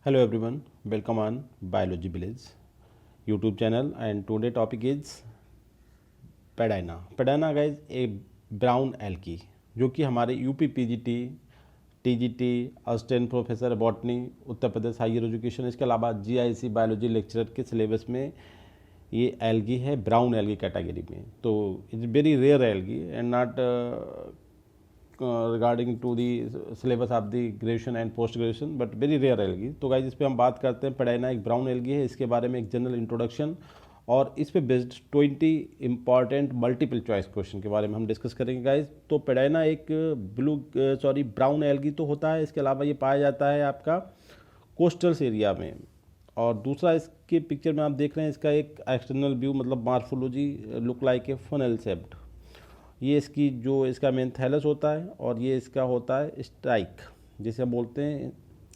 Hello everyone, welcome on Biology Village YouTube channel and today topic is Padina. Padina guys a brown algae जो कि हमारे UP PGT TGT assistant professor botany Uttar Pradesh higher education इसके अलावा GIC biology lecturer के syllabus में ये algae है brown algae category में। तो it's very rare algae and not regarding to the syllabus of the graduation and post graduation but very rare algae. तो guys इस पर हम बात करते हैं। पेडाइना एक ब्राउन एल्गी है, इसके बारे में एक जनरल इंट्रोडक्शन और इस पे based 20 important multiple choice question के बारे में हम डिस्कस करेंगे गाइज। तो पेडाइना एक ब्राउन एल्गी तो होता है, इसके अलावा ये पाया जाता है आपका कोस्टल एरिया में। और दूसरा इसके पिक्चर में आप देख रहे हैं इसका एक एक्सटर्नल व्यू मतलब morphology look like a funnel shaped. ये इसकी जो इसका मेन थैलस होता है और ये इसका होता है स्टाइक जिसे हम बोलते हैं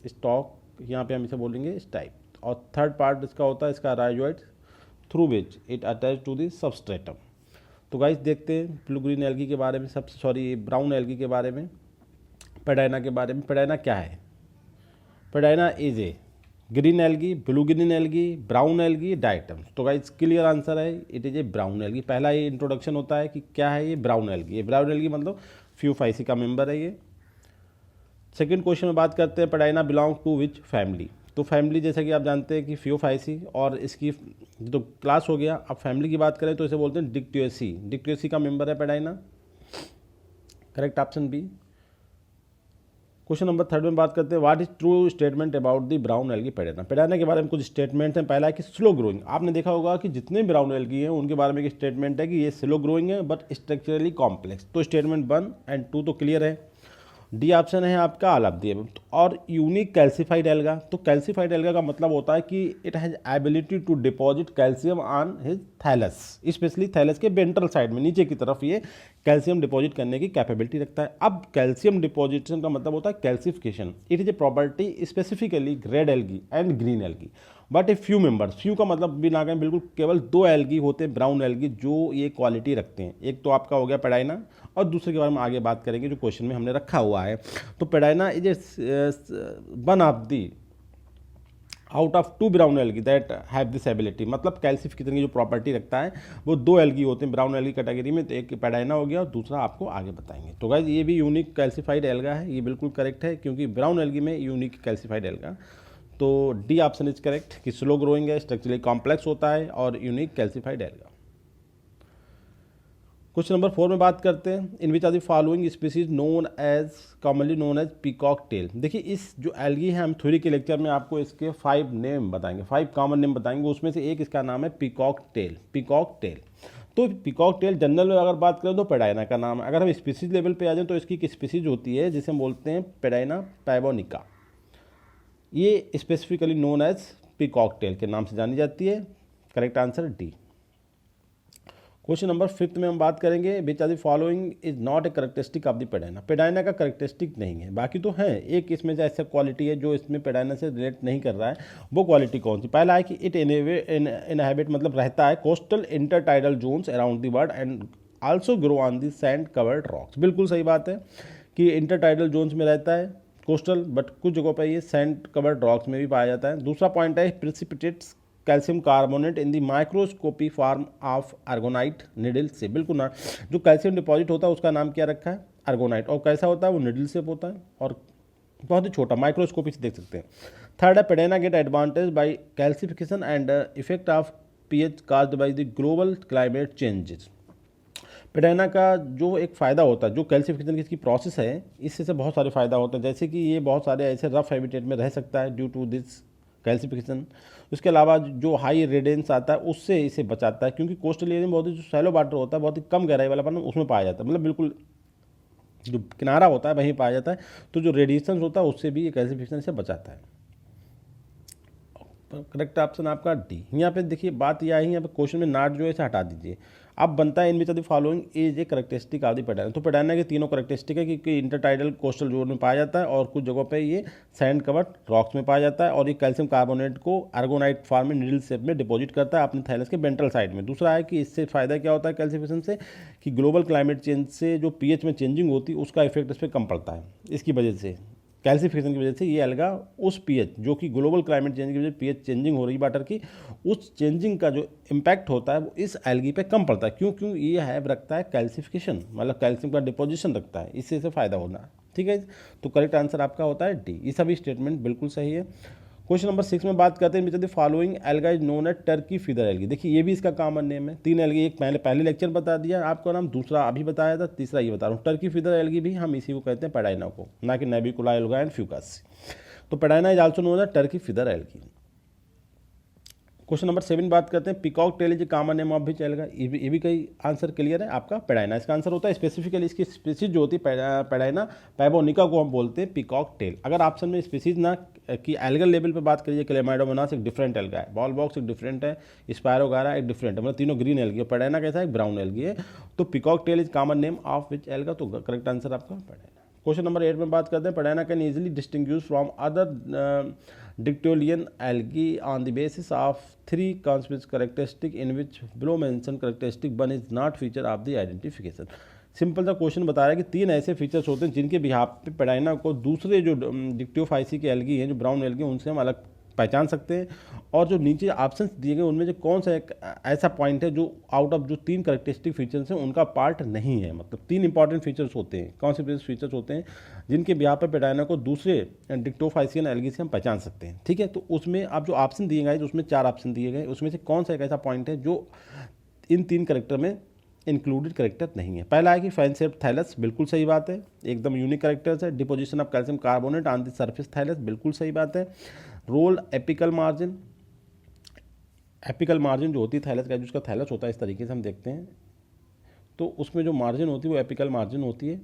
स्टॉक, यहाँ पे हम इसे बोलेंगे स्टाइक। और थर्ड पार्ट इसका होता है इसका rhizoid through which it attach to the substratum. तो गाइस देखते हैं ब्लू ग्रीन एल्गी के बारे में, ब्राउन एल्गी के बारे में, पेडाइना के बारे में। पेडाइना क्या है? Padina is a green algae, blue green algae, brown algae, diatoms. तो गाइस क्लियर आंसर है, it is a brown algae. पहला ये इंट्रोडक्शन होता है कि क्या है ये ब्राउन एल्गी। ये ब्राउन एल्गी मतलब फ्यूफाइसी का मेंबर है ये। सेकंड क्वेश्चन में बात करते हैं Padina belong to which family. तो फैमिली जैसा कि आप जानते हैं कि फ्यूफाइसी और इसकी तो क्लास हो गया। अब फैमिली की बात करें तो इसे बोलते हैं डिक्टियोसी। डिक्टियोसी का मेंबर है Padina. Correct option B. Question number third में बात करते हैं what is true statement about the brown algae Padina. Padina के बारे में कुछ स्टेटमेंट हैं। पहला है कि स्लो ग्रोइंग। आपने देखा होगा कि जितने ब्राउन एल्गी हैं उनके बारे में एक स्टेटमेंट है कि ये स्लो ग्रोइंग है बट स्ट्रक्चरली कॉम्प्लेक्स। तो स्टेटमेंट 1 और 2 तो क्लियर है। डी ऑप्शन है आपका ऑल ऑफ दी अबव। और यूनिक कैल्सिफाइड एल्गा। तो कैल्सिफाइड एल्गा का मतलब होता है कि it has ability to deposit calcium on his thallus, specially thallus के वेंट्रल साइड में नीचे की तरफ ये कैल्शियम डिपॉजिट करने की कैपेबिलिटी रखता है। अब कैल्शियम डिपॉजिशन का मतलब होता है calcification. It is a property specifically red algae and green algae but a few members. Few का मतलब भी ना कहें, बिल्कुल केवल 2 एल्गी होते हैं ब्राउन एल्गी जो ये क्वालिटी रखते हैं। एक तो आपका हो गया पेडाइना और दूसरे के बारे में आगे बात करेंगे जो क्वेश्चन में हमने रखा हुआ है। तो Padina is a one of the out of 2 brown algae that have this ability. मतलब कैल्सिफिकेशन की जो प्रॉपर्टी रखता है वो 2 एल्गी होते हैं ब्राउन एल्गी कैटेगरी में। तो एक पेडाइना हो गया और दूसरा आपको आगे बताएंगे। तो गाइज ये भी यूनिक कैल्सिफाइड एल्गा है, ये बिल्कुल करेक्ट है क्योंकि ब्राउन एल्गी में यूनिक कैल्सिफाइड एल्गा। तो डी ऑप्शन इज करेक्ट कि स्लो ग्रोइंग है, स्ट्रक्चरली कॉम्प्लेक्स होता है और unique calcified alga. Question number 4 में बात करते हैं in which are the following species known as commonly known as peacock tail. देखिए इस जो एल्गी है हम थ्योरी के लेक्चर में आपको इसके 5 नेम बताएंगे, 5 कॉमन नेम बताएंगे। उसमें से एक इसका नाम है पीकॉक टेल। Peacock tail. तो पीकॉक टेल जनरल में अगर बात करें तो पेडाइना का नाम है। अगर हम स्पीसीज लेवल पे आ जाएं तो इसकी एक स्पीसीज होती है जिसे हम बोलते हैं पेडाइना पैबोनिका। ये specifically known as peacock tail के नाम से जानी जाती है। Correct answer D. Question number 5 में हम बात करेंगे which are the following is not a characteristic of the Padina. Padina का करेक्टरिस्टिक नहीं है, बाकी तो है। एक इसमें से ऐसा क्वालिटी है जो इसमें पेडाइना से रिलेट नहीं कर रहा है। वो क्वालिटी कौन सी? पहला है कि इट इनहैबिट मतलब रहता है coastal intertidal zones around the world and also grow on the sand covered rocks. बिल्कुल सही बात है कि इंटरटाइडल जोन्स में रहता है कोस्टल बट कुछ जगहों पर ये सैंड कवर्ड रॉक्स में भी पाया जाता है। दूसरा पॉइंट है precipitates calcium carbonate in the microscopy form of aragonite needle से। बिल्कुल ना, जो कैल्शियम डिपॉजिट होता है उसका नाम क्या रखा है? आर्गोनाइट। और कैसा होता है वो? निडल शेप होता है और बहुत ही छोटा, माइक्रोस्कोपी से देख सकते हैं। थर्ड है Padina get advantage by calcification and effect of pH caused by the global climate changes. Padina का जो एक फ़ायदा होता है, जो कैल्सिफिकेशन की इसकी प्रोसेस है, इससे से बहुत सारे फ़ायदा होते हैं। जैसे कि ये बहुत सारे ऐसे रफ हैबिटेट में रह सकता है ड्यू टू दिस कैल्सिफिकेशन। उसके अलावा जो हाई रेडेंस आता है उससे इसे बचाता है क्योंकि कोस्टल एरिया में बहुत ही जो सैलो वाटर होता है, बहुत ही कम गहराई वाला पानी उसमें पाया जाता है। मतलब बिल्कुल जो किनारा होता है वहीं पाया जाता है। तो जो रेडिएशन होता है उससे भी ये कैल्सिफिकेशन से बचाता है। करेक्ट ऑप्शन आपका डी। यहाँ पे देखिए बात यह है, यहाँ पे क्वेश्चन में नाट जो है इसे हटा दीजिए। अब बनता है in which of the following is a characteristic of the Padina. तो पेडाइना के तीनों करेक्टरिस्टिक है कि इंटरटाइडल कोस्टल जोन में पाया जाता है और कुछ जगहों पे ये सैंड कवर्ड रॉक्स में पाया जाता है और ये कैल्शियम कार्बोनेट को आर्गोनाइट फॉर्म में निडल शेप में डिपॉजिट करता है अपने थैलस के वेंट्रल साइड में। दूसरा है कि इससे फायदा क्या होता है कैल्सिफिकेशन से कि ग्लोबल क्लाइमेट चेंज से जो पीएच में चेंजिंग होती है उसका इफेक्ट इस पर कम पड़ता है इसकी वजह से। कैल्सिफिकेशन की वजह से ये अलगा उस पीएच, जो कि ग्लोबल क्लाइमेट चेंज की वजह से पीएच चेंजिंग हो रही है वाटर की, उस चेंजिंग का जो इम्पैक्ट होता है वो इस एल्गी पे कम पड़ता है। क्यों? क्यों ये है रखता है कैल्सिफिकेशन, मतलब कैल्शियम का डिपोजिशन रखता है, इससे से फायदा होना है। ठीक है, तो करेक्ट आंसर आपका होता है डी। ये सभी स्टेटमेंट बिल्कुल सही है। क्वेश्चन नंबर 6 में बात करते हैं which of the following alga is known as turkey feather algae. देखिए ये भी इसका कॉमन नेम है। 3 एल्गी, एक पहले लेक्चर बता दिया आपको नाम, दूसरा अभी बताया था, तीसरा ये बता रहा हूँ। टर्की फीदर एल्गी भी हम इसी को कहते हैं पैडाइना को, ना कि नेबिकुला एल्गा एंड फ्यूकास। तो Padina is also known as turkey feather algae. Question number 7 बात करते हैं peacock tail is common name of which alga. ये भी कई आंसर क्लियर है आपका पैडाइना। इसका आंसर होता है स्पेसिफिकली इसकी स्पीसीज जो होती है पैडाइना पैबोनिका को हम बोलते हैं पिकॉक टेल। अगर ऑप्शन में स्पीसीज ना कि एल्गल लेवल पे बात करिए, क्लेमाइडोमोनास एक डिफरेंट एल्गा है, बॉल बॉक्स एक डिफरेंट है, स्पायरोगारा एक डिफरेंट है, मतलब तीनों ग्रीन एल्गी है। पैडाइना कैसा है? ब्राउन एल्गी है। तो peacock tail is common name of which alga, तो करेक्ट आंसर आपका पैडाइना। क्वेश्चन नंबर 8 में बात करते हैं Padina can easily distinguish from other dictyotalean algae on the basis of 3 conspicuous characteristic in which below mention characteristic 1 is not feature of the identification. Simple सा question बता रहा है कि 3 ऐसे फीचर्स होते हैं जिनके बिहाफ पे पैडाइना को दूसरे जो डिक्टियोफाइसी के एल्गी हैं, जो ब्राउन एल्गी हैं, उनसे हम अलग पहचान सकते हैं। और जो नीचे ऑप्शंस दिए गए उनमें जो कौन सा एक ऐसा पॉइंट है जो आउट ऑफ जो 3 कैरेक्टरिस्टिक फीचर्स हैं उनका पार्ट नहीं है। मतलब 3 इंपॉर्टेंट फीचर्स होते हैं, कौन से फीचर्स होते हैं जिनके बिहाफ पे पैडाइना को दूसरे डिक्टोफाइसियन एल्गी से हम पहचान सकते हैं। ठीक है, तो उसमें आप जो ऑप्शन दिए गए, उसमें 4 ऑप्शन दिए गए, उसमें से कौन सा एक ऐसा पॉइंट है जो इन 3 कैरेक्टर में इंक्लूडेड करेक्टर नहीं है। पहला है कि फैन शेप्ड थैलस, बिल्कुल सही बात है, एकदम यूनिक करेक्टर्स है। Deposition of calcium carbonate on the surface thallus, बिल्कुल सही बात है। Role apical margin, apical margin जो होती है थैलस का, जो उसका थैलस होता है इस तरीके से हम देखते हैं, तो उसमें जो मार्जिन होती है वो एपिकल मार्जिन होती है।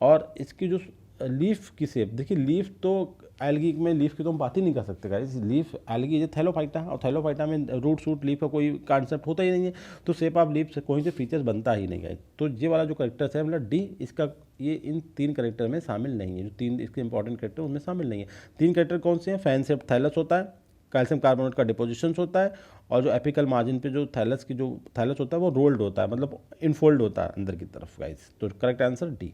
और इसकी जो लीफ की शेप, देखिए लीफ तो एल्गी में लीफ की तो हम बात ही नहीं कर सकते गाइस। लीफ एल्गी है थैलोफाइटा, और थैलोफाइटा में रूट शूट लीफ का कोई कॉन्सेप्ट होता ही नहीं है, तो शेप ऑफ लीफ से कोई से फीचर्स बनता ही नहीं है। तो ये वाला जो करेक्टर्स है मतलब डी, इसका ये इन 3 करेक्टर में शामिल नहीं है। जो 3 इसके इंपॉर्टेंट करेक्टर उनमें शामिल नहीं है। 3 करेक्टर कौन से हैं? फैन शेप्ड थैलस होता है, कैल्शियम कार्बोनेट का डिपोजिशन होता है, और जो एपिकल मार्जिन पे जो थैलस की जो थैलस होता है वो रोल्ड होता है, मतलब इनफोल्ड होता है अंदर की तरफ गाइस। तो correct answer D.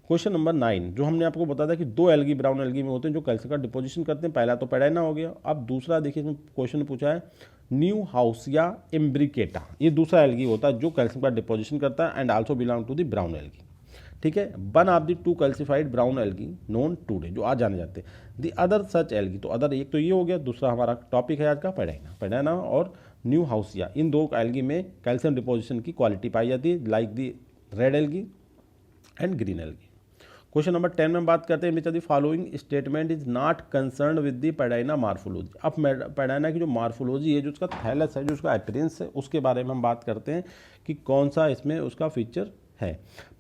Question number 9, जो हमने आपको बताया था कि 2 एल्गी ब्राउन एल्गी में होते हैं जो कैल्शियम का डिपोजिशन करते हैं। पहला तो पैडाइना हो गया। अब दूसरा देखिए इसमें क्वेश्चन पूछा है न्यू हाउसिया इम्ब्रिकेटा, ये दूसरा एल्गी होता है जो कैल्शियम का डिपोजिशन करता है and also belong to the brown algae. ठीक है, 1 of the 2 calcified brown algae known today, जो आज जाने जाते हैं। द अदर सच एल्गी, तो अदर एक तो ये हो गया, दूसरा हमारा टॉपिक है आज का पैडाइना। पैडाइना और न्यू हाउसिया, इन 2 एल्गी में कैल्शियम डिपोजिशन की क्वालिटी पाई जाती है, like the red algae and green algae. Question number 10 में बात करते हैं which of the following statement is not concern with the Padina morphology. अब पैडाइना की जो मार्फोलॉजी है, जो उसका थैलस है, जो उसका अपीयरेंस है, उसके बारे में हम बात करते हैं कि कौन सा इसमें उसका फीचर है।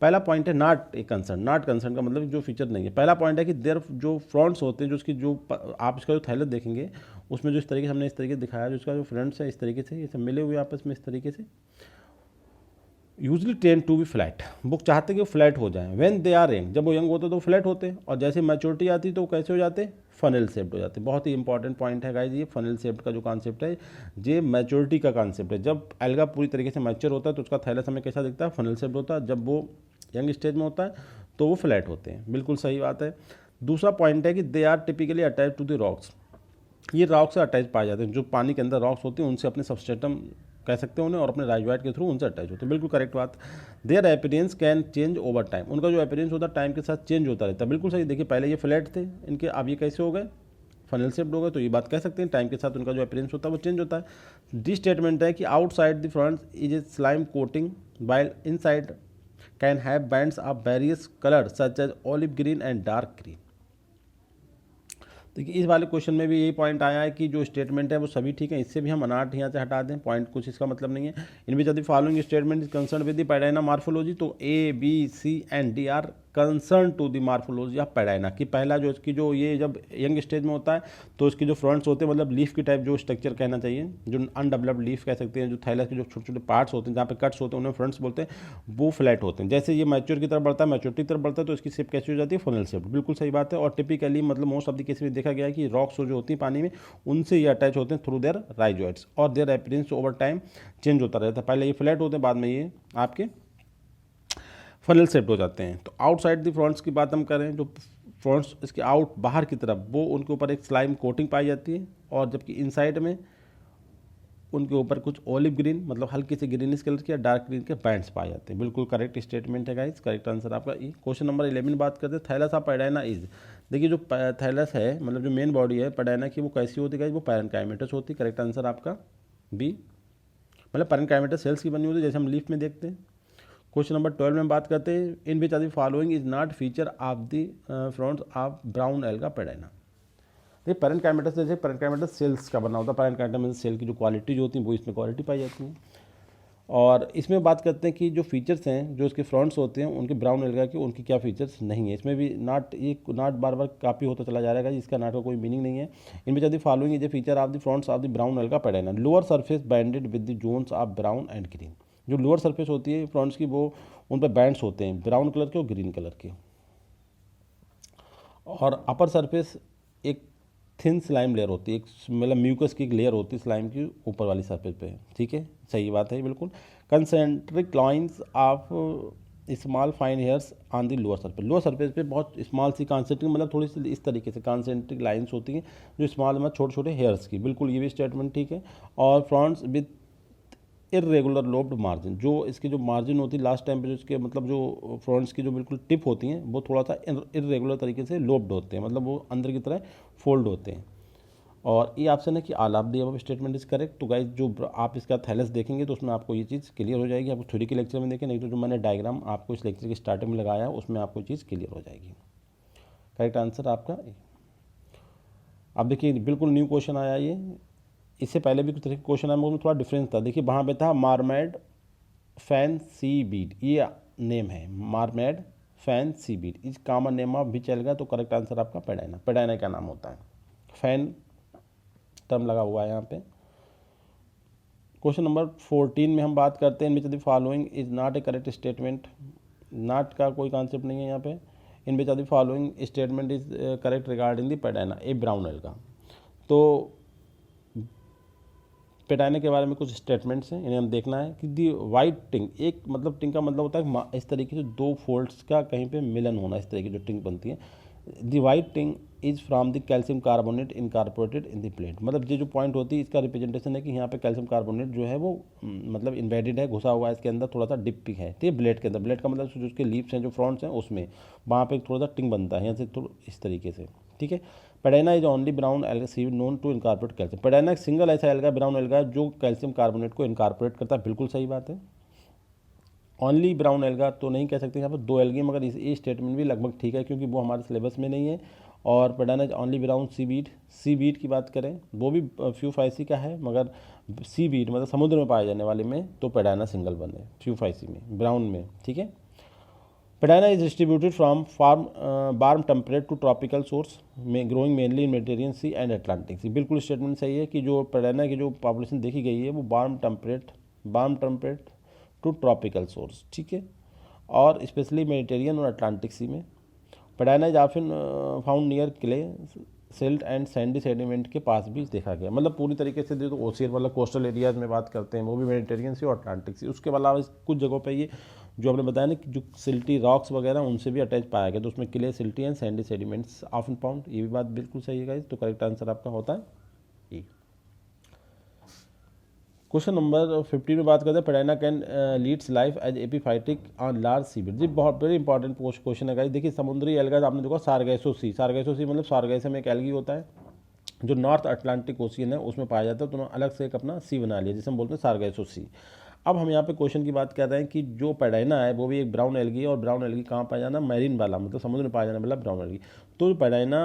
पहला पॉइंट है not a concern. Not concern का मतलब जो फीचर नहीं है। पहला पॉइंट है कि देयर जो फ्रंट्स होते हैं, जो उसकी जो आप इसका जो थैलस देखेंगे उसमें जो इस तरीके से हमने इस तरीके से दिखाया, जो इसका जो फ्रंट्स है इस तरीके से, ये सब मिले हुए आपस में इस तरीके से, usually tend to be flat. Book चाहते कि वो फ्लैट हो जाए। व्हेन दे आर यंग, जब वो यंग होते तो फ्लैट होते, और जैसे मैच्योरिटी आती तो वो कैसे हो जाते? फनल शेप्ड हो जाते। बहुत ही इंपॉर्टेंट पॉइंट है गाइस, ये फनल शेप्ड का जो कॉन्सेप्ट है, ये मैच्योरिटी का कॉन्सेप्ट है। जब एल्गा पूरी तरीके से मैच्योर होता है तो उसका थैलस हमें कैसा दिखता है? फनल शेप्ड होता है। जब वो यंग स्टेज में होता है तो वो फ्लैट होते हैं, बिल्कुल सही बात है। दूसरा पॉइंट है कि they are typically attach to the rocks, ये रॉक से अटैच पाए जाते हैं। जो पानी के अंदर रॉक्स होते हैं उनसे अपने सबस्ट्रेटम कह सकते हैं उन्हें, और अपने राइजोइड के थ्रू उनसे अटैच होते हैं, बिल्कुल करेक्ट बात। Their appearance can change over time, उनका जो अपीयरेंस होता है टाइम के साथ चेंज होता रहता है, बिल्कुल सही। देखिए पहले ये फ्लैट थे इनके, अब ये कैसे हो गए? फनल शेप्ड हो गए। तो ये बात कह सकते हैं टाइम के साथ उनका जो अपीयरेंस होता है वो चेंज होता है। डी स्टेटमेंट है कि outside the frond is a slime coating while inside can have bands of various colour such as olive green and dark green. देखिए इस वाले क्वेश्चन में भी यही पॉइंट आया है कि जो स्टेटमेंट है वो सभी ठीक है, इससे भी हम अनाट यहाँ से हटा दें, पॉइंट कुछ इसका मतलब नहीं है। In which of the following statement is concern with the Padina morphology, तो A B C and D are concern to the morphology of Padina. कि पहला जो इसकी जो ये जब यंग स्टेज में होता है तो इसकी जो फ्रंट्स होते हैं, मतलब लीफ की टाइप जो स्ट्रक्चर कहना चाहिए, जो अनडेवलप्ड लीफ कह सकते हैं, जो थैलस के जो छोटे छोटे पार्ट्स होते हैं जहाँ पे कट्स होते हैं उन्हें फ्रंट्स बोलते हैं, वो फ्लैट होते हैं। जैसे ये मैच्योर की तरफ बढ़ता है, मैच्योरिटी की तरफ बढ़ता है तो इसकी शेप कैसी हो जाती है? फनल शेप, बिल्कुल सही बात है। और टिपिकली मतलब मोस्ट ऑफ द केस में देखा गया है कि रॉक्स जो होती हैं पानी में उनसे ये अटैच होते हैं थ्रू देयर राइजोइड्स, और their appearance over time change होता रहता है। पहले ये फ्लैट होते हैं, बाद में ये आपके फनल शेप्ड हो जाते हैं। तो आउटसाइड द फ्रंट्स की बात हम करें, जो फ्रॉन्ट्स इसके आउट बाहर की तरफ वो उनके ऊपर एक स्लाइम कोटिंग पाई जाती है, और जबकि इनसाइड में उनके ऊपर कुछ ऑलिव ग्रीन मतलब हल्की से ग्रीनिश कलर के या डार्क ग्रीन के बैंड्स पाए जाते हैं। बिल्कुल करेक्ट स्टेटमेंट है गाइस, करेक्ट आंसर आपका ई। क्वेश्चन नंबर 11 बात करते हैं थैलस ऑफ पैडाइना इज। देखिए जो थैलस है मतलब जो मेन बॉडी है पैडाइना की वो कैसी होती है गाइस, वो पैरेन्काइमेटस होती है। करेक्ट आंसर आपका बी, मतलब पैरेन्काइमेटस सेल्स की बनी होती है जैसे हम लीफ में देखते हैं। क्वेश्चन नंबर 12 में बात करते हैं in which are the following is not feature of the फ्रॉन्ट्स of brown alga Padina. ये पैरेन्काइमेटस जैसे पैरेन्काइमेटस सेल्स का बना होता है, पैरेन्काइमेटस सेल की जो क्वालिटी जो होती है वो इसमें क्वालिटी पाई जाती है। और इसमें बात करते हैं कि जो फीचर्स हैं जो इसके फ्रंट्स होते हैं उनके ब्राउन एल्गा के उनकी क्या फीचर्स नहीं है। इसमें भी नॉट बार बार कॉपी होता चला जा रहा है, इसका नॉट का कोई मीनिंग नहीं है। इनमें यदि following is a feature of the fronts of the brown alga Padina, lower surface banded with the zones of brown and green. जो लोअर सरफेस होती है फ्रंट्स की वो उन पर बैंड्स होते हैं ब्राउन कलर के और ग्रीन कलर के, और अपर सरफेस एक थिन स्लाइम लेयर होती है, एक मतलब म्यूकस की एक लेयर होती है स्लाइम की ऊपर वाली सरफेस पे। ठीक है, सही बात है बिल्कुल। Concentric lines of small fine hairs on the lower surface पे बहुत स्मॉल सी कॉन्सेंट्रिक मतलब थोड़ी सी इस तरीके से कॉन्सेंट्रिक लाइंस होती हैं जो स्मॉल मतलब छोटे छोटे हेयर्स की। बिल्कुल ये भी स्टेटमेंट ठीक है। और fronts with irregular lobed margin, जो इसकी जो मार्जिन होती है लास्ट टाइम पे जो इसके मतलब जो फ्रंट्स की जो बिल्कुल टिप होती हैं वो थोड़ा सा इरेगुलर तरीके से लोब्ड होते हैं, मतलब वो अंदर की तरह फोल्ड होते हैं। और ये ऑप्शन है कि all of the above statement is correct. तो गाइस जो आप इसका थैलस देखेंगे तो उसमें आपको ये चीज़ क्लियर हो जाएगी। आपको थ्योरी के लेक्चर में देखें, नहीं तो जो मैंने डायग्राम आपको इस लेक्चर की स्टार्टिंग में लगाया है उसमें आपको चीज़ क्लियर हो जाएगी। करेक्ट आंसर आपका। अब देखिए बिल्कुल न्यू क्वेश्चन आया ये, इससे पहले भी कुछ तरह के क्वेश्चन आए मगर थोड़ा डिफरेंस था। देखिए वहाँ पे था मार्मेड फैन सी बीड, ये नेम है mermaid fan sea bead is common name of which alga. तो करेक्ट आंसर आपका पैडाइना, पैडाइना का नाम होता है, फैन टर्म लगा हुआ है यहाँ पे। क्वेश्चन नंबर 14 में हम बात करते हैं in which the following is not a correct statement. Not का कोई कॉन्सेप्ट नहीं है यहाँ पे। In which the following statement is correct regarding the Padina a brown alga. तो पैडाइना के बारे में कुछ स्टेटमेंट्स हैं, इन्हें हम देखना है कि दी वाइट टिंग, एक मतलब टिंग का मतलब होता है इस तरीके से दो फोल्ड्स का कहीं पे मिलन होना, इस तरीके जो टिंग बनती है। दी वाइट टिंग is from the calcium carbonate incorporated in the plate, मतलब ये जो पॉइंट होती है इसका रिप्रेजेंटेशन है कि यहाँ पे कैल्शियम कार्बोनेट जो है वो मतलब इन्वेडेड है, घुसा हुआ है इसके अंदर, थोड़ा सा डिप भी है। ठीक है, ब्लेड के अंदर, ब्लेड का मतलब जो उसके लीव्स हैं जो फ्रंट्स हैं उसमें वहाँ पे थोड़ा सा टिंग बनता है यहाँ से थोड़ा इस तरीके से। ठीक है, Padina is only brown alga seed known to incorporate calcium. Padina एक सिंगल ऐसा एल्गा ब्राउन एल्गा जो कैल्शियम कार्बोनेट को इनकॉर्पोरेट करता है। बिल्कुल सही बात है। ओनली ब्राउन एल्गा तो नहीं कह सकते यहाँ पर, दो एल्गी, मगर ये स्टेटमेंट भी लगभग ठीक है क्योंकि वो हमारे सिलेबस में नहीं है। और पैडाइना इज ओनली ब्राउन सी बीड की बात करें वो भी फ्यूफाइसी का है, मगर सी बीड मतलब समुद्र में पाए जाने वाले में तो पैडाइना सिंगल बने, फ्यूफाइसी में ब्राउन में। ठीक है, Padina is distributed from warm temperate to tropical sources में growing mainly in Mediterranean sea and Atlantic sea. बिल्कुल स्टेटमेंट सही है कि जो पैडाइना की जो पॉपुलेशन देखी गई है वो warm temperate to tropical sources. ठीक है, और स्पेशली मेडिटेरियन और अटलांटिक सी में। Padina is often found near clay silt and sandy sediment के पास भी देखा गया, मतलब पूरी तरीके से जो ओशियन वाला कोस्टल एरियाज में बात करते हैं वो भी मेडिटेरियन सी और अटलांटिक सी। उसके अलावा कुछ जगहों पे ये जो आपने बताया ना कि जो सिल्टी रॉक्स वगैरह उनसे भी अटैच पाया गया, तो उसमें clay silty and Sandy sediments often found, ये भी बात बिल्कुल सही है गाइस। तो करेक्ट आंसर आपका होता है ई। क्वेश्चन नंबर 15 में बात करते हैं Padina can leads life as epiphytic on large seaweed. जी बहुत वेरी इंपॉर्टेंट क्वेश्चन है गाइस। देखिए समुद्री एल्गा आपने देखा सारगैसो सी मतलब सारगैसा में एक एल्गी होता है जो नॉर्थ अटलांटिक ओशियन है उसमें पाया जाता है, तो उन्होंने अलग से एक अपना सी बना लिया जिसे हम बोलते हैं सारगैसो सी। अब हम यहाँ पे क्वेश्चन की बात कर रहे हैं कि जो पैडाइना है वो भी एक ब्राउन एल्गी है, और ब्राउन एल्गी कहाँ पाया जाना, मैरीन वाला मतलब समुद्र में पाया जाने वाला ब्राउन एल्गी। तो Padina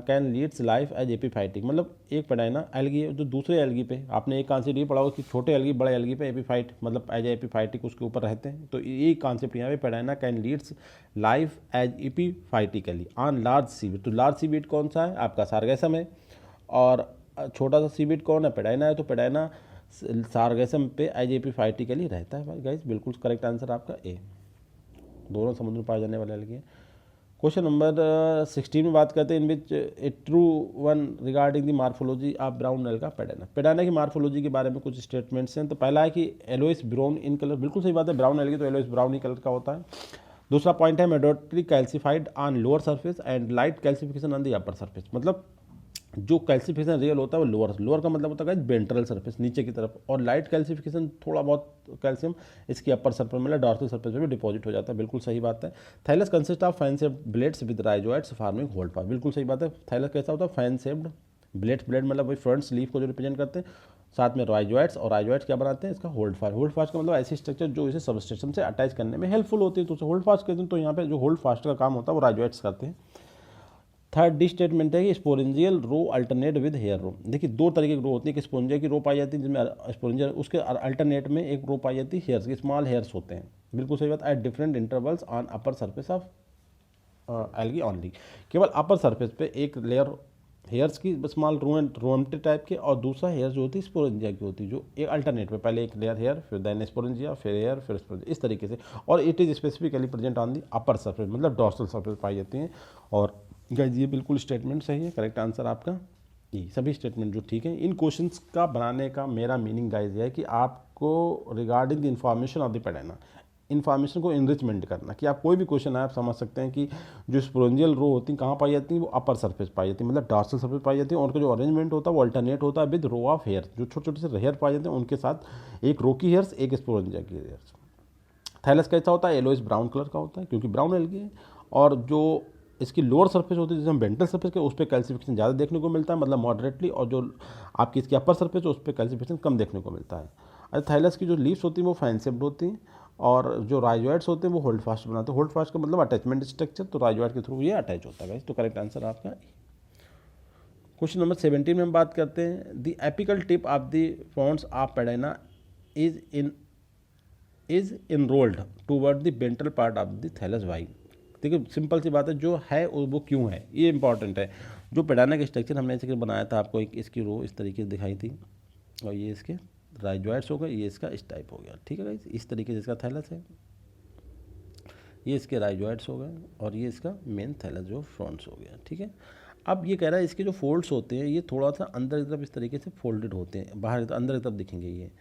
can leads life as epiphytic, मतलब एक पैडाइना एल्गी है जो दूसरे एल्गी पे, आपने एक कॉन्सेप्ट ये पढ़ा होगा कि छोटे एल्गी बड़े एल्गी पे एपीफाइट मतलब एज एपीफाइटिक उसके ऊपर रहते हैं। तो ये कॉन्सेप्ट यहाँ पे Padina can leads life as epiphytically on large seaweed. तो लार्ज सीबीड कौन सा है आपका, सारगैसम है, और छोटा सा सीबीड कौन है, पैडाइना है। तो पैडाइना सारगैसम पे एज एपीफाइटिकली रहता है भाई गाइस। बिल्कुल करेक्ट आंसर आपका ए, दोनों समुद्र में पाए जाने वाले एल्गी हैं। क्वेश्चन नंबर 16 में बात करते हैं in which a true one regarding the morphology of brown alga Padina. Padina की मार्फोलॉजी के बारे में कुछ स्टेटमेंट्स हैं। तो पहला है कि एलोइस ब्राउन इन कलर, बिल्कुल सही बात है, ब्राउन एल्गी तो एलोइस ब्राउन ही कलर का होता है। दूसरा पॉइंट है moderately calcified on lower surface and light calcification on the upper surface. मतलब जो कैल्सिफिकेशन रियल होता है वो लोअर का मतलब होता है वेंट्रल सरफेस नीचे की तरफ, और लाइट कैल्सिफिकेशन थोड़ा बहुत कैल्शियम इसकी अपर सरफेस मतलब डॉर्सल सरफेस पे भी डिपॉजिट हो जाता है। बिल्कुल सही बात है। Thallus consist of fan shaped blades with rhizoids forming holdfast. बिल्कुल सही बात है। थाइलस कैसा होता है? फैन शेप्ड ब्लेड मतलब वही फ्रंट स्लीव को जो रिप्रेजेंट करते हैं, साथ में राइजोइड्स, और राइजोइड्स क्या बनाते हैं? इसका होल्ड फास्ट। होल्ड फास्ट का मतलब ऐसी स्ट्रक्चर जो इसे सबस्टेशन से अटैच करने में हेल्पफुल होती है, तो उसे होल्ड फास्ट कहते हैं। तो यहाँ पे जो होल्ड फास्ट का काम होता है वो राइजोइड्स करते हैं। थर्ड डी स्टेटमेंट है कि sporangial row alternate with hair row. देखिए दो तरीके की रो होती है, कि स्पोरेंजिया की रो पाई जाती है जिसमें स्पोरेंजिया, उसके अल्टरनेट में एक रो पाई जाती है हेयर्स की, स्मॉल हेयर्स होते हैं। बिल्कुल सही बात। At different intervals on upper surface of algae only. केवल अपर सरफेस पे एक लेयर हेयर्स की स्मॉल रोएम्टी टाइप के, और दूसरा हेयर जो होती है स्पोरेंजिया की होती है, जो एक अल्टरनेट में पहले एक लेयर हेयर, फिर देन स्पोरेंजिया, फिर हेयर, फिर स्पोरेंजिया, इस तरीके से। और it is specifically present on the upper surface मतलब डॉर्सल सरफेस पाई जाती हैं। और गाइस ये बिल्कुल स्टेटमेंट सही है, करेक्ट आंसर आपका ये सभी स्टेटमेंट जो ठीक है। इन क्वेश्चंस का बनाने का मेरा मीनिंग गाइस ये है कि आपको regarding the information of the Padina, information को इनरिचमेंट करना, कि आप कोई भी क्वेश्चन आए आप समझ सकते हैं कि जो स्पोरेंजियल रो होती हैं कहाँ पाई जाती हैं? वो अपर सरफेस पाई जाती है, मतलब डॉर्सल सरफेस पाई जाती है। और उनका जो अरेंजमेंट होता है वो अल्टरनेट होता है विद रो ऑफ हेयर, जो छोटे छोटे से हेयर पाए जाते हैं उनके साथ एक रो की हेयर्स, एक स्पोरेंजिया की हेयर्स। थैलस कैसा होता है? येलोइश ब्राउन कलर का होता है क्योंकि ब्राउन एल्गी है। और जो इसकी लोअर सरफेस होती है जिसे हम वेंट्रल सरफेस के, उस पर कैल्सिफिकेशन ज़्यादा देखने को मिलता है, मतलब मॉडरेटली, और जो आपकी इसकी अपर सरफेस है उस पर कैल्सिफिकेशन कम देखने को मिलता है। और थाइलस की जो लीव्स होती हैं वो फैन शेप्ड होती हैं, और जो राइजोइड्स होते हैं वो होल्ड फास्ट बनाते हैं। होल्ड फास्ट का मतलब अटैचमेंट स्ट्रक्चर, तो राइजोइड के थ्रू ये अटैच होता है। तो करेक्ट आंसर आपका। क्वेश्चन नंबर 17 में हम बात करते हैं the apical tip of the फ्रॉन्ट्स of Padina is enrolled toward the ventral part of the thallus. Why? देखिए सिंपल सी बात है, जो है वो क्यों है, ये इंपॉर्टेंट है। जो पेडाना का स्ट्रक्चर हमने ऐसे बनाया था, आपको एक इसकी रो इस तरीके से दिखाई थी, और ये इसके राइजोइड्स हो गए, ये इसका इस टाइप हो गया, ठीक है गाइस। इस तरीके से इसका थैलस है, ये इसके राइजोइड्स हो गए, और ये इसका मेन थैलस जो फ्रंट्स हो गया, ठीक है। अब ये कह रहा है इसके जो फोल्ड्स होते हैं ये थोड़ा सा अंदर की तरफ इस तरीके से फोल्डेड होते हैं, बाहर अंदर की तरफ दिखेंगे ये,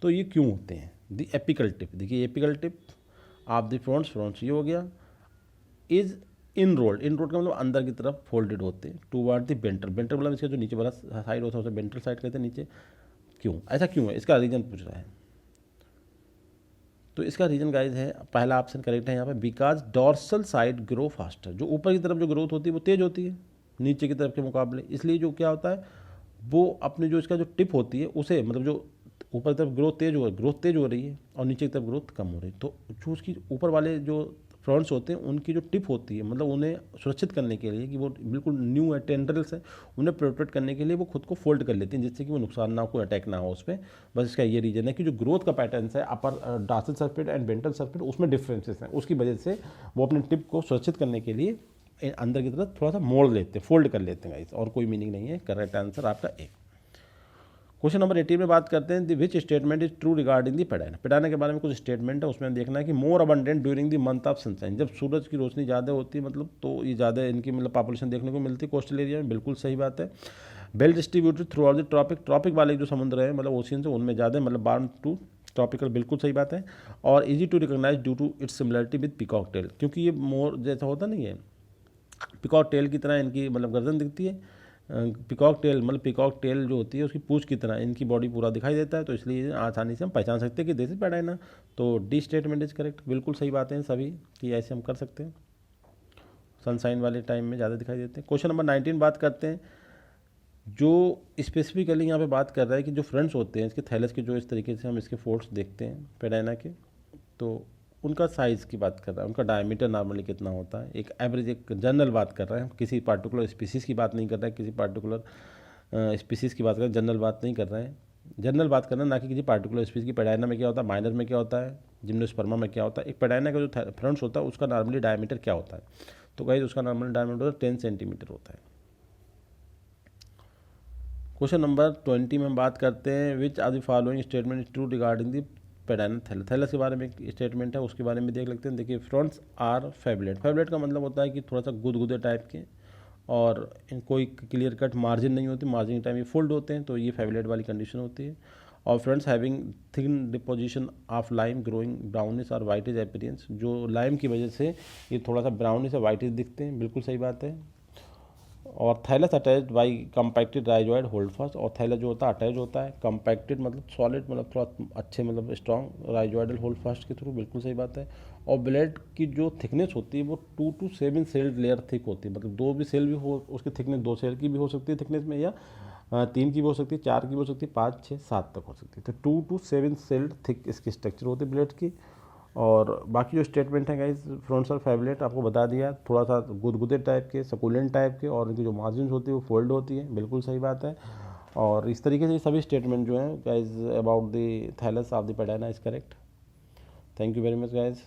तो ये क्यों होते हैं? द एपिकल टिप, देखिए apical tip of the fronts ये हो गया, इज इन रोल्ड का मतलब अंदर की तरफ फोल्डेड होते हैं, टूवर्ड द वेंट्रल मतलब इसका जो नीचे वाला साइड होता है उसे वेंट्रल साइड कहते हैं नीचे। क्यों ऐसा क्यों है, इसका रीजन पूछ रहा है। तो इसका रीजन गाइज है, पहला ऑप्शन करेक्ट है यहाँ पे, because dorsal side grow faster. जो ऊपर की तरफ जो ग्रोथ होती है वो तेज होती है नीचे की तरफ के मुकाबले, इसलिए जो क्या होता है वो अपने जो इसका जो टिप होती है उसे, मतलब जो ऊपर की तरफ ग्रोथ तेज हो रही है और नीचे की तरफ ग्रोथ कम हो रही है, तो जो उसकी ऊपर वाले जो फ्रंट्स होते हैं उनकी जो टिप होती है, मतलब उन्हें सुरक्षित करने के लिए कि वो बिल्कुल न्यू है, टेंड्रिल्स है, उन्हें प्रोटेक्ट करने के लिए वो खुद को फोल्ड कर लेती हैं, जिससे कि वो नुकसान ना हो, कोई अटैक ना हो उस पर। बस इसका ये रीजन है कि जो ग्रोथ का पैटर्न है upper dorsal surface and ventral surface उसमें डिफरेंसेस हैं, उसकी वजह से वो अपने टिप को सुरक्षित करने के लिए अंदर की तरफ थोड़ा सा मोड़ लेते हैं, फोल्ड कर लेते हैं गाइस, और कोई मीनिंग नहीं है। करेक्ट आंसर आपका ए। क्वेश्चन नंबर 18 में बात करते हैं which statement is true regarding the Padina. Padina के बारे में कुछ स्टेटमेंट है, उसमें देखना है कि मोर abundant during the month of sunshine, जब सूरज की रोशनी ज़्यादा होती है मतलब तो ये ज़्यादा इनकी मतलब पॉपुलेशन देखने को मिलती है कोस्टल एरिया में, बिल्कुल सही बात है। Well distributed throughout the tropic वाले जो समुद्र है मतलब ओशियन से उनमें ज़्यादा मतलब बार्न टू ट्रॉपिकल, बिल्कुल सही बात है। और easy to recognise due to its similarity with peacock tail, क्योंकि ये मोर जैसा होता नहीं है, पिकॉक टेल की तरह इनकी मतलब गर्दन दिखती है। पिकॉक टेल जो होती है उसकी पूंछ की तरह इनकी बॉडी पूरा दिखाई देता है, तो इसलिए आसानी से हम पहचान सकते हैं कि दिस इज पेडाना। तो डी स्टेटमेंट इज करेक्ट, बिल्कुल सही बातें हैं सभी कि ऐसे हम कर सकते हैं, सनशाइन वाले टाइम में ज़्यादा दिखाई देते हैं। क्वेश्चन नंबर 19 बात करते हैं, जो स्पेसिफिकली यहाँ पे बात कर रहा है कि जो फ्रंट्स होते हैं इसके थैलस के, जो इस तरीके से हम इसके फोल्ड्स देखते हैं पेडाना के, तो उनका साइज़ की बात कर रहा है, उनका डायमीटर नॉर्मली कितना होता है, एक एवरेज एक जनरल बात कर रहे हैं, किसी पार्टिकुलर स्पीसीज़ की बात नहीं कर रहे हैं, किसी पार्टिकुलर स्पीसीज़ की बात कर रहे हैं, जनरल बात नहीं कर रहे हैं, जनरल बात कर रहे हैं ना कि किसी पार्टिकुलर स्पीसीज़ की। पेडाना में क्या होता है, माइनर में क्या होता है, जिम्नोस्पर्मा में क्या होता है। एक पेडाना का जो फ्रंट्स होता है उसका नॉर्मली डायमीटर क्या होता है, तो गाइस उसका नॉर्मली डायमीटर 10 सेंटीमीटर होता है। क्वेश्चन नंबर 20 में हम बात करते हैं which are the following statement is true regarding the Padina thallus के बारे में एक स्टेटमेंट है, उसके बारे में देख लेते हैं। देखिए फ्रंट्स आर फेबुलेट का मतलब होता है कि थोड़ा सा गुदगुदे टाइप के, और कोई क्लियर कट मार्जिन नहीं होती, मार्जिन टाइम ये फोल्ड होते हैं, तो ये फेबुलेट वाली कंडीशन होती है। और friends having thin deposition of lime growing brownish और वाइटिश अपीयरेंस, जो लाइम की वजह से ये थोड़ा सा ब्राउनिश और वाइटिश दिखते हैं, बिल्कुल सही बात है। और thallus attached by compacted rhizoid holdfast, और थैलस जो होता है अटैच होता है, कंपैक्टेड मतलब सॉलिड मतलब थोड़ा अच्छे मतलब स्ट्रॉन्ग राइजॉइडल होल्ड फास्ट के थ्रू, बिल्कुल सही बात है। और ब्लेड की जो थिकनेस होती है वो 2 to 7 सेल लेयर थिक होती है, मतलब 2 भी सेल भी हो, उसकी थिकनेस 2 सेल की भी हो सकती है थिकनेस में, या 3 की भी हो सकती है, 4 की भी हो सकती है, 5, 6, 7 तक हो सकती है। तो 2 to 7 सेल थिक इसकी स्ट्रक्चर होती है ब्लेड की। और बाकी जो स्टेटमेंट है गाइस फ्रॉन्सर फेवलेट आपको बता दिया, थोड़ा सा गुदगुदे टाइप के, सकुलेंट टाइप के, और इनकी जो मार्जिन होती है वो फोल्ड होती है, बिल्कुल सही बात है। और इस तरीके से सभी स्टेटमेंट जो हैं guys about the thallus of the Padina is correct. Thank you very much guys.